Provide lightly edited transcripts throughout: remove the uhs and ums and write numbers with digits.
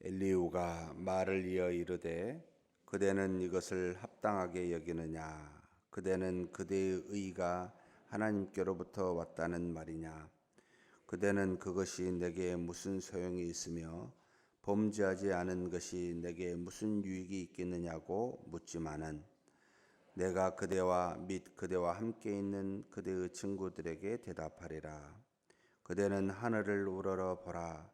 엘리후가 말을 이어 이르되 그대는 이것을 합당하게 여기느냐? 그대는 그대의 의가 하나님께로부터 왔다는 말이냐? 그대는 그것이 내게 무슨 소용이 있으며 범죄하지 않은 것이 내게 무슨 유익이 있겠느냐고 묻지만은 내가 그대와 및 그대와 함께 있는 그대의 친구들에게 대답하리라. 그대는 하늘을 우러러 보라.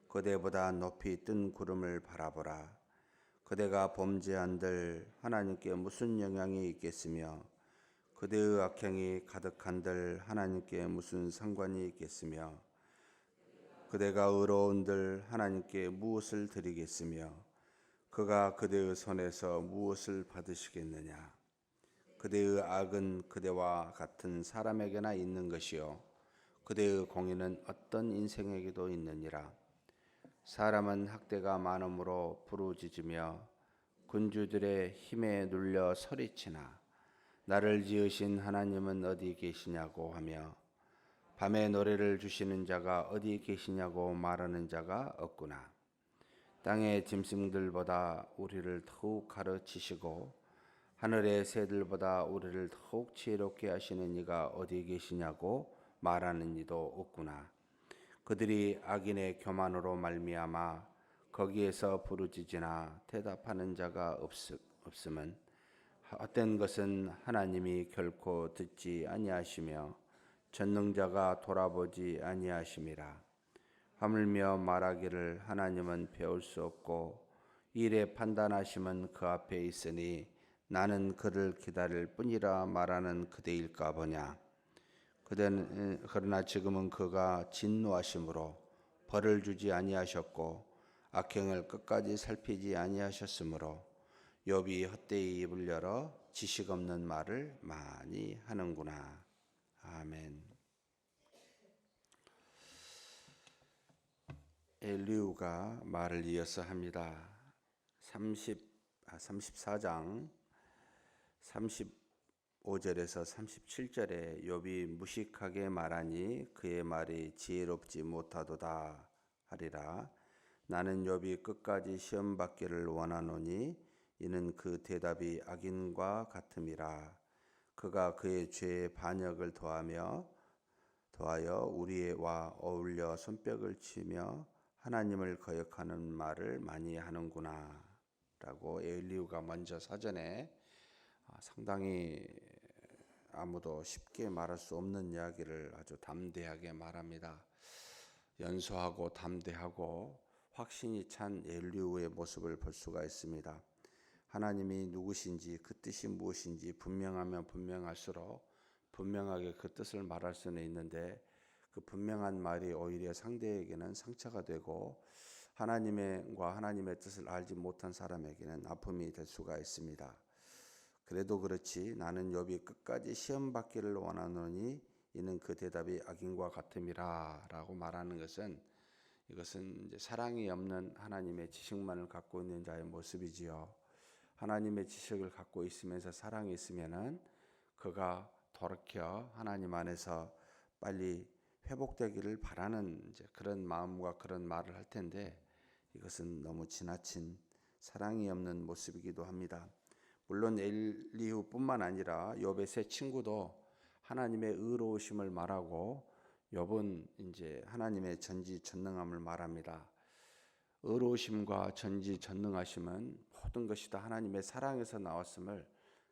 그대보다 높이 뜬 구름을 바라보라. 그대가 범죄한들 하나님께 무슨 영향이 있겠으며 그대의 악행이 가득한들 하나님께 무슨 상관이 있겠으며 그대가 의로운들 하나님께 무엇을 드리겠으며 그가 그대의 손에서 무엇을 받으시겠느냐. 그대의 악은 그대와 같은 사람에게나 있는 것이요 그대의 공의는 어떤 인생에게도 있느니라. 사람은 학대가 많음으로 부르짖으며 군주들의 힘에 눌려 소리치나 나를 지으신 하나님은 어디 계시냐고 하며 밤에 노래를 주시는 자가 어디 계시냐고 말하는 자가 없구나. 땅의 짐승들보다 우리를 더욱 가르치시고 하늘의 새들보다 우리를 더욱 지혜롭게 하시는 이가 어디 계시냐고 말하는 이도 없구나. 그들이 악인의 교만으로 말미암아 거기에서 부르짖으나 대답하는 자가 없음은 헛된 것은 하나님이 결코 듣지 아니하시며 전능자가 돌아보지 아니하심이라. 하물며 말하기를 하나님은 배울 수 없고 일에 판단하심은 그 앞에 있으니 나는 그를 기다릴 뿐이라 말하는 그대일까 보냐. 그러나 지금은 그가 진노하심으로 벌을 주지 아니하셨고 악행을 끝까지 살피지 아니하셨으므로 욥이 헛되이 입을 열어 지식 없는 말을 많이 하는구나. 아멘. 엘리후가 말을 이어서 합니다. 34장 35절에서 37절에 욥이 무식하게 말하니 그의 말이 지혜롭지 못하도다 하리라. 나는 욥이 끝까지 시험 받기를 원하노니 이는 그 대답이 악인과 같음이라. 그가 그의 죄의 반역을 더하여 우리와 어울려 손뼉을 치며 하나님을 거역하는 말을 많이 하는구나 라고 엘리후가 먼저 사전에 상당히 아무도 쉽게 말할 수 없는 이야기를 아주 담대하게 말합니다. 연소하고 담대하고 확신이 찬 엘리후의 모습을 볼 수가 있습니다. 하나님이 누구신지 그 뜻이 무엇인지 분명하면 분명할수록 분명하게 그 뜻을 말할 수는 있는데 그 분명한 말이 오히려 상대에게는 상처가 되고 하나님의 뜻을 알지 못한 사람에게는 아픔이 될 수가 있습니다. 그래도 그렇지 나는 욥이 끝까지 시험 받기를 원하노니 이는 그 대답이 악인과 같음이라 라고 말하는 것은 이것은 이제 사랑이 없는 하나님의 지식만을 갖고 있는 자의 모습이지요. 하나님의 지식을 갖고 있으면서 사랑이 있으면은 그가 돌이켜 하나님 안에서 빨리 회복되기를 바라는 이제 그런 마음과 그런 말을 할 텐데 이것은 너무 지나친 사랑이 없는 모습이기도 합니다. 물론 엘리후뿐만 아니라 욥의 세 친구도 하나님의 의로우심을 말하고 욥은 이제 하나님의 전지전능함을 말합니다. 의로우심과 전지전능하심은 모든 것이 다 하나님의 사랑에서 나왔음을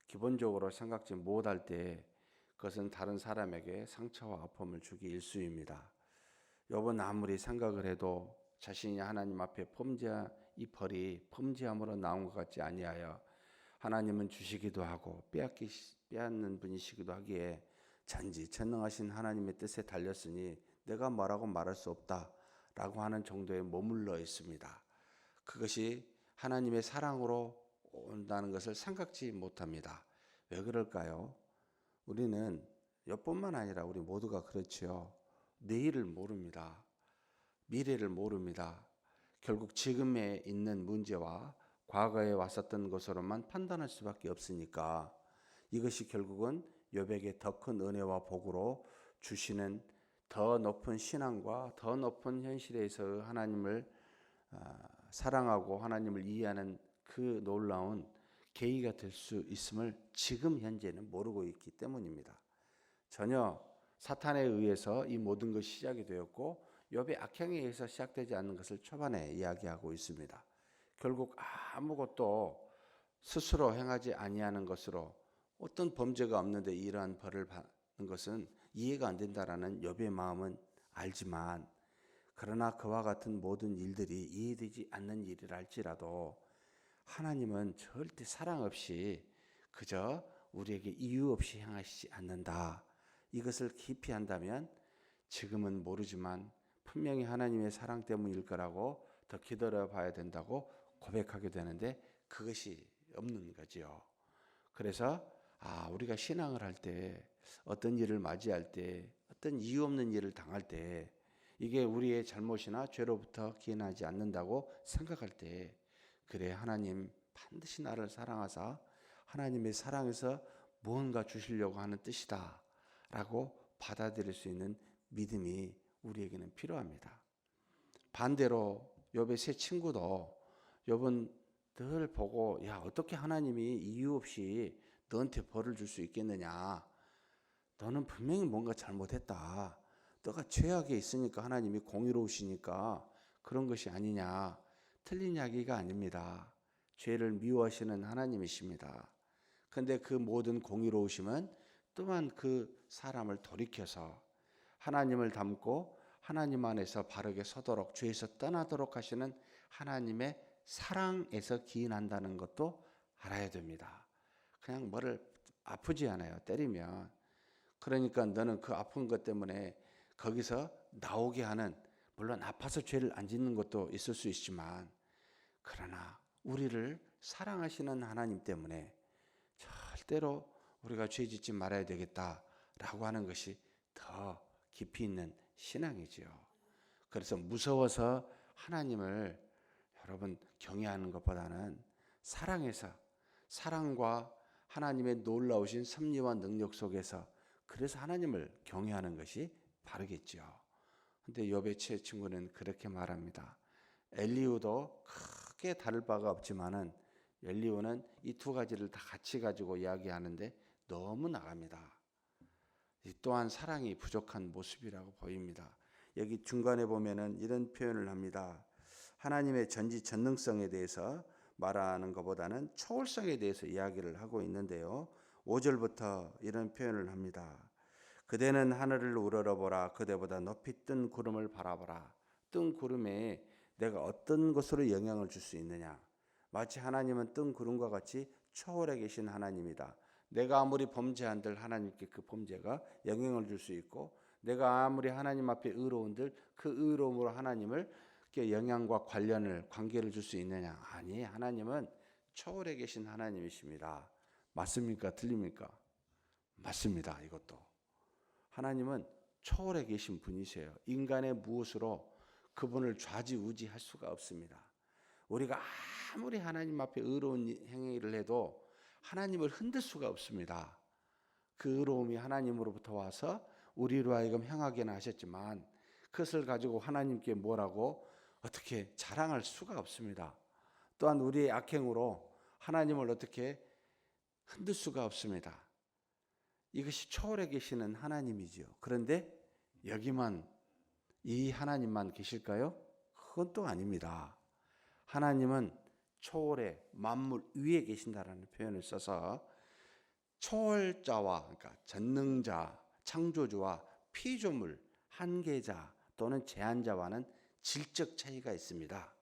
기본적으로 생각지 못할 때 그것은 다른 사람에게 상처와 아픔을 주기 일쑤입니다. 욥은 아무리 생각을 해도 자신이 하나님 앞에 이 벌이 범죄함으로 나온 것 같지 아니하여 하나님은 주시기도 하고 빼앗는 분이시기도 하기에 전지전능하신 하나님의 뜻에 달렸으니 내가 뭐라고 말할 수 없다라고 하는 정도에 머물러 있습니다. 그것이 하나님의 사랑으로 온다는 것을 생각지 못합니다. 왜 그럴까요? 우리는 욥뿐만 아니라 우리 모두가 그렇지요. 내일을 모릅니다. 미래를 모릅니다. 결국 지금에 있는 문제와 과거에 왔었던 것으로만 판단할 수밖에 없으니까 이것이 결국은 욥에게 더 큰 은혜와 복으로 주시는 더 높은 신앙과 더 높은 현실에서 하나님을 사랑하고 하나님을 이해하는 그 놀라운 계기가 될 수 있음을 지금 현재는 모르고 있기 때문입니다. 전혀 사탄에 의해서 이 모든 것이 시작이 되었고 욥의 악행에 의해서 시작되지 않는 것을 초반에 이야기하고 있습니다. 결국 아무것도 스스로 행하지 아니하는 것으로 어떤 범죄가 없는데 이러한 벌을 받는 것은 이해가 안 된다라는 욥의 마음은 알지만, 그러나 그와 같은 모든 일들이 이해되지 않는 일이라 할지라도 하나님은 절대 사랑 없이 그저 우리에게 이유 없이 행하시지 않는다. 이것을 깊이 한다면 지금은 모르지만 분명히 하나님의 사랑 때문일 거라고 더 기다려 봐야 된다고 고백하게 되는데, 그것이 없는 거지요. 그래서 우리가 신앙을 할 때, 어떤 일을 맞이할 때, 어떤 이유 없는 일을 당할 때, 이게 우리의 잘못이나 죄로부터 기인하지 않는다고 생각할 때, 그래, 하나님 반드시 나를 사랑하사 하나님의 사랑에서 무언가 주시려고 하는 뜻이다 라고 받아들일 수 있는 믿음이 우리에게는 필요합니다. 반대로 욥의 세 친구도, 욥은 늘 보고, 야, 어떻게 하나님이 이유 없이 너한테 벌을 줄 수 있겠느냐, 너는 분명히 뭔가 잘못했다, 너가 죄악에 있으니까 하나님이 공의로우시니까 그런 것이 아니냐, 틀린 이야기가 아닙니다. 죄를 미워하시는 하나님이십니다. 그런데 그 모든 공의로우심은 또한 그 사람을 돌이켜서 하나님을 닮고 하나님 안에서 바르게 서도록, 죄에서 떠나도록 하시는 하나님의 사랑에서 기인한다는 것도 알아야 됩니다. 그냥 뭐를 아프지 않아요, 때리면. 그러니까 너는 그 아픈 것 때문에 거기서 나오게 하는, 물론 아파서 죄를 안 짓는 것도 있을 수 있지만, 그러나 우리를 사랑하시는 하나님 때문에 절대로 우리가 죄 짓지 말아야 되겠다라고 하는 것이 더 깊이 있는 신앙이지요. 그래서 무서워서 하나님을 여러분 경외하는 것보다는 사랑해서, 사랑과 하나님의 놀라우신 섭리와 능력 속에서, 그래서 하나님을 경외하는 것이 바르겠죠. 근데 욥의 세 친구는 그렇게 말합니다. 엘리후도 크게 다를 바가 없지만은 엘리후는 이 두 가지를 다 같이 가지고 이야기하는데 너무 나갑니다. 이 또한 사랑이 부족한 모습이라고 보입니다. 여기 중간에 보면은 이런 표현을 합니다. 하나님의 전지전능성에 대해서 말하는 것보다는 초월성에 대해서 이야기를 하고 있는데요. 5절부터 이런 표현을 합니다. 그대는 하늘을 우러러보라. 그대보다 높이 뜬 구름을 바라보라. 뜬 구름에 내가 어떤 것으로 영향을 줄 수 있느냐. 마치 하나님은 뜬 구름과 같이 초월해 계신 하나님이다. 내가 아무리 범죄한들 하나님께 그 범죄가 영향을 줄 수 있고, 내가 아무리 하나님 앞에 의로운들 그 의로움으로 하나님을 영향과 관계를 줄 수 있느냐. 아니, 하나님은 초월해 계신 하나님이십니다. 맞습니까? 틀립니까? 맞습니다. 이것도 하나님은 초월해 계신 분이세요. 인간의 무엇으로 그분을 좌지우지할 수가 없습니다. 우리가 아무리 하나님 앞에 의로운 행위를 해도 하나님을 흔들 수가 없습니다. 그 의로움이 하나님으로부터 와서 우리로 하여금 행하게는 하셨지만, 그것을 가지고 하나님께 뭐라고 어떻게 자랑할 수가 없습니다. 또한 우리의 악행으로 하나님을 어떻게 흔들 수가 없습니다. 이것이 초월해 계시는 하나님이지요. 그런데 여기만, 이 하나님만 계실까요? 그건 또 아닙니다. 하나님은 초월해 만물 위에 계신다라는 표현을 써서 초월자와, 그러니까 전능자, 창조주와 피조물, 한계자 또는 제한자와는 질적 차이가 있습니다.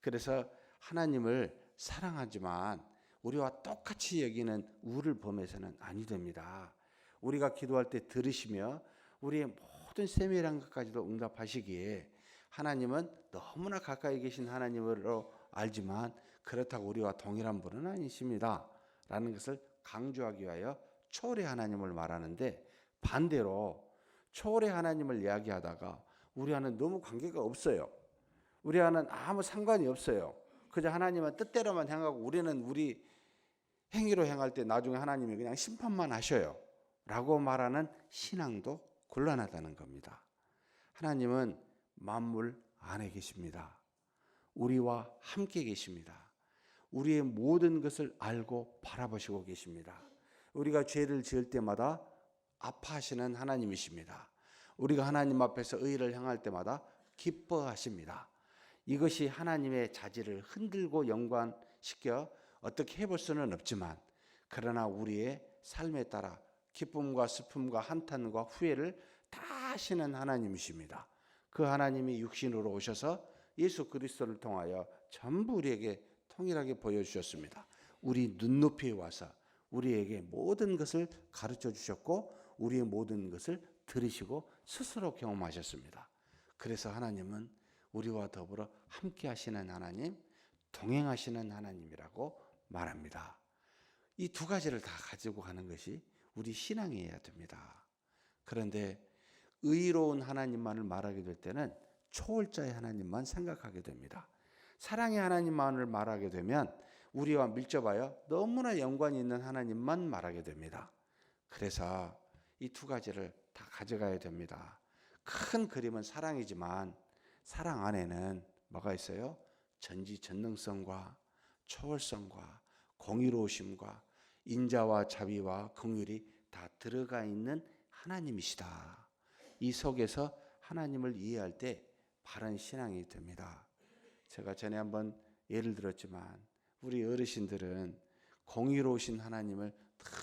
그래서 하나님을 사랑하지만 우리와 똑같이 여기는 우를 범해서는 아니 됩니다. 우리가 기도할 때 들으시며 우리의 모든 세밀한 것까지도 응답하시기에 하나님은 너무나 가까이 계신 하나님으로 알지만, 그렇다고 우리와 동일한 분은 아니십니다 라는 것을 강조하기 위하여 초월의 하나님을 말하는데, 반대로 초월의 하나님을 이야기하다가 우리와는 너무 관계가 없어요. 우리와는 아무 상관이 없어요. 그저 하나님은 뜻대로만 행하고 우리는 우리 행위로 행할 때 나중에 하나님이 그냥 심판만 하셔요 라고 말하는 신앙도 곤란하다는 겁니다. 하나님은 만물 안에 계십니다. 우리와 함께 계십니다. 우리의 모든 것을 알고 바라보시고 계십니다. 우리가 죄를 지을 때마다 아파하시는 하나님이십니다. 우리가 하나님 앞에서 의를 행할 때마다 기뻐하십니다. 이것이 하나님의 자질을 흔들고 연관시켜 어떻게 해볼 수는 없지만, 그러나 우리의 삶에 따라 기쁨과 슬픔과 한탄과 후회를 다 하시는 하나님이십니다. 그 하나님이 육신으로 오셔서 예수 그리스도를 통하여 전부 우리에게 통일하게 보여주셨습니다. 우리 눈높이에 와서 우리에게 모든 것을 가르쳐 주셨고 우리의 모든 것을 들으시고 스스로 경험하셨습니다. 그래서 하나님은 우리와 더불어 함께 하시는 하나님, 동행하시는 하나님이라고 말합니다. 이 두 가지를 다 가지고 가는 것이 우리 신앙이어야 됩니다. 그런데 의로운 하나님만을 말하게 될 때는 초월자의 하나님만 생각하게 됩니다. 사랑의 하나님만을 말하게 되면 우리와 밀접하여 너무나 연관이 있는 하나님만 말하게 됩니다. 그래서 이 두 가지를 다 가져가야 됩니다. 큰 그림은 사랑이지만 사랑 안에는 뭐가 있어요? 전지전능성과 초월성과 공의로우심과 인자와 자비와 긍휼이 다 들어가 있는 하나님이시다. 이 속에서 하나님을 이해할 때 바른 신앙이 됩니다. 제가 전에 한번 예를 들었지만 우리 어르신들은 공의로우신 하나님을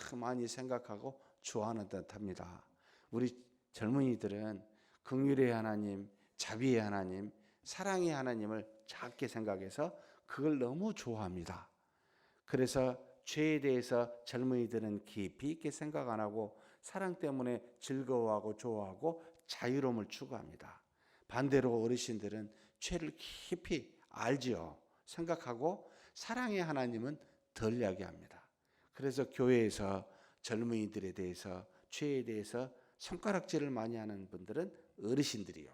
더 많이 생각하고 좋아하는 듯합니다. 우리 젊은이들은 긍휼의 하나님, 자비의 하나님, 사랑의 하나님을 작게 생각해서 그걸 너무 좋아합니다. 그래서 죄에 대해서 젊은이들은 깊이 있게 생각 안 하고 사랑 때문에 즐거워하고 좋아하고 자유로움을 추구합니다. 반대로 어르신들은 죄를 깊이 알지요. 생각하고 사랑의 하나님은 덜 이야기합니다. 그래서 교회에서 젊은이들에 대해서 죄에 대해서 손가락질을 많이 하는 분들은 어르신들이요.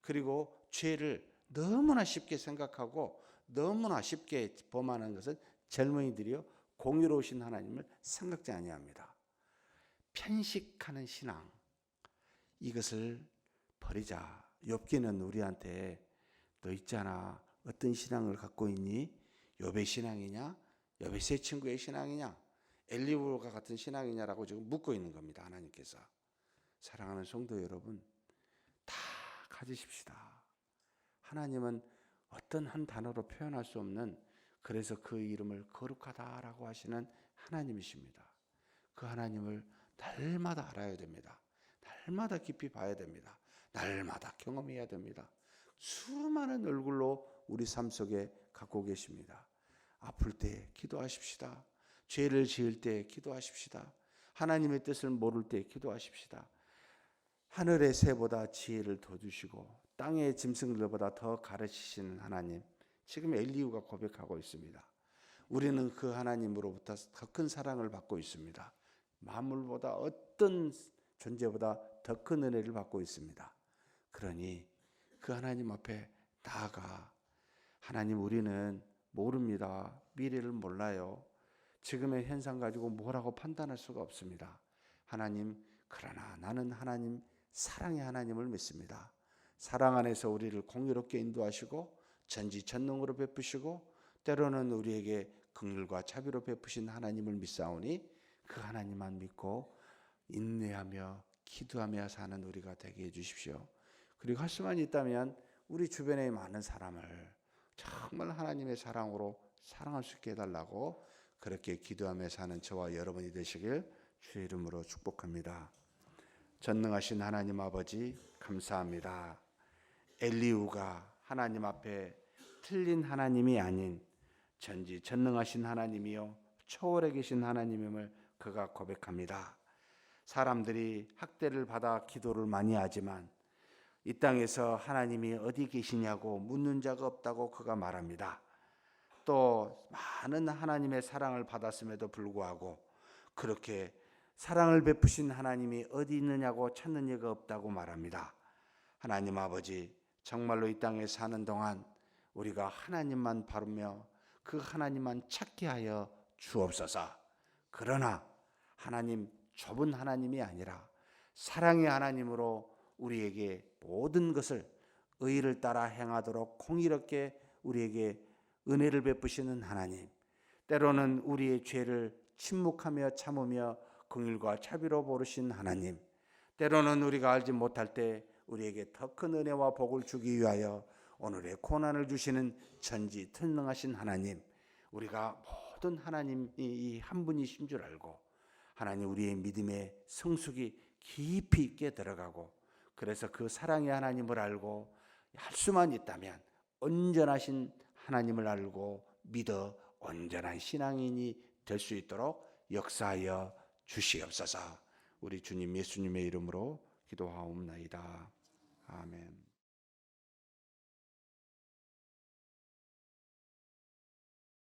그리고 죄를 너무나 쉽게 생각하고 너무나 쉽게 범하는 것은 젊은이들이요. 공의로우신 하나님을 생각지 아니합니다. 편식하는 신앙, 이것을 버리자. 욥기는 우리한테 너 있잖아, 어떤 신앙을 갖고 있니? 욥의 신앙이냐? 욥의 세 친구의 신앙이냐? 엘리후가 같은 신앙이냐라고 지금 묻고 있는 겁니다. 하나님께서. 사랑하는 성도 여러분, 다 가지십시다. 하나님은 어떤 한 단어로 표현할 수 없는, 그래서 그 이름을 거룩하다라고 하시는 하나님이십니다. 그 하나님을 날마다 알아야 됩니다. 날마다 깊이 봐야 됩니다. 날마다 경험해야 됩니다. 수많은 얼굴로 우리 삶 속에 갖고 계십니다. 아플 때 기도하십시다. 죄를 지을 때 기도하십시다. 하나님의 뜻을 모를 때 기도하십시다. 하늘의 새보다 지혜를 더 주시고 땅의 짐승들보다 더 가르치시는 하나님, 지금 엘리후가 고백하고 있습니다. 우리는 그 하나님으로부터 더 큰 사랑을 받고 있습니다. 만물보다 어떤 존재보다 더 큰 은혜를 받고 있습니다. 그러니 그 하나님 앞에 나아가, 하나님, 우리는 모릅니다. 미래를 몰라요. 지금의 현상 가지고 뭐라고 판단할 수가 없습니다. 하나님, 그러나 나는 하나님, 사랑의 하나님을 믿습니다. 사랑 안에서 우리를 공의롭게 인도하시고 전지전능으로 베푸시고 때로는 우리에게 긍휼과 자비로 베푸신 하나님을 믿사오니 그 하나님만 믿고 인내하며 기도하며 사는 우리가 되게 해주십시오. 그리고 할 수만 있다면 우리 주변의 많은 사람을 정말 하나님의 사랑으로 사랑할 수 있게 해달라고 그렇게 기도하며 사는 저와 여러분이 되시길 주의 이름으로 축복합니다. 전능하신 하나님 아버지, 감사합니다. 엘리후가 하나님 앞에 틀린 하나님이 아닌 전지전능하신 하나님이요 초월해 계신 하나님임을 그가 고백합니다. 사람들이 학대를 받아 기도를 많이 하지만 이 땅에서 하나님이 어디 계시냐고 묻는 자가 없다고 그가 말합니다. 또 많은 하나님의 사랑을 받았음에도 불구하고 그렇게 사랑을 베푸신 하나님이 어디 있느냐고 찾는 이가 없다고 말합니다. 하나님 아버지, 정말로 이 땅에 사는 동안 우리가 하나님만 바르며 그 하나님만 찾게 하여 주옵소서. 그러나 하나님, 좁은 하나님이 아니라 사랑의 하나님으로 우리에게 모든 것을 의를 따라 행하도록 공의롭게 우리에게 은혜를 베푸시는 하나님, 때로는 우리의 죄를 침묵하며 참으며 긍휼과 자비로 보르신 하나님, 때로는 우리가 알지 못할 때 우리에게 더 큰 은혜와 복을 주기 위하여 오늘의 고난을 주시는 전지전능하신 하나님, 우리가 모든 하나님이 이 한 분이신 줄 알고 하나님 우리의 믿음의 성숙이 깊이 있게 들어가고, 그래서 그 사랑의 하나님을 알고 할 수만 있다면 온전하신 하나님을 알고 믿어 온전한 신앙인이 될 수 있도록 역사하여 주시옵소서. 우리 주님 예수님의 이름으로 기도하옵나이다. 아멘.